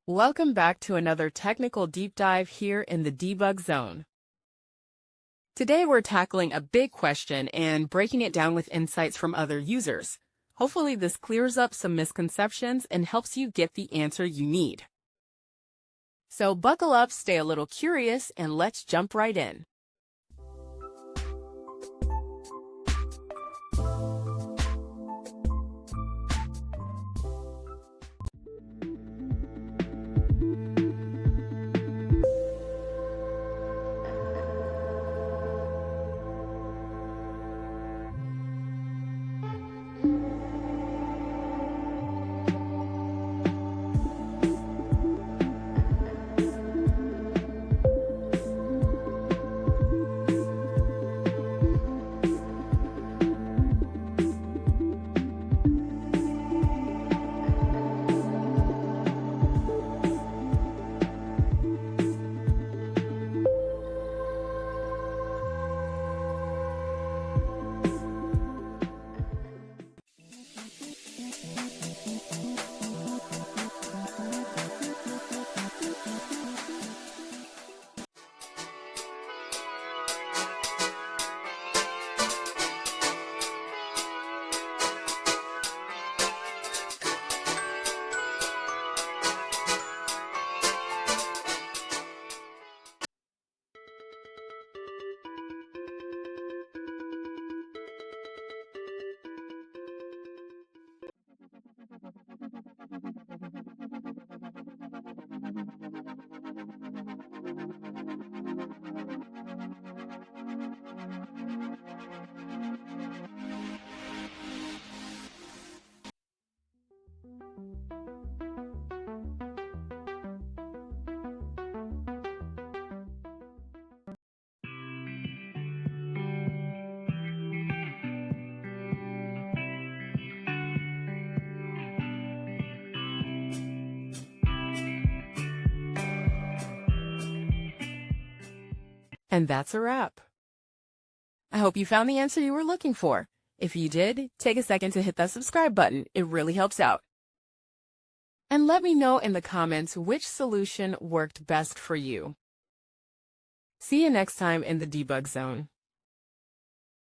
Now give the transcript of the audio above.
Welcome back to another technical deep dive here in the debug zone. Today we're tackling a big question and breaking it down with insights from other users. Hopefully this clears up some misconceptions and helps you get the answer you need. So buckle up, stay a little curious, and let's jump right in. And that's a wrap. I hope you found the answer you were looking for. If you did, take a second to hit that subscribe button. It really helps out. And let me know in the comments which solution worked best for you. See you next time in the debug zone.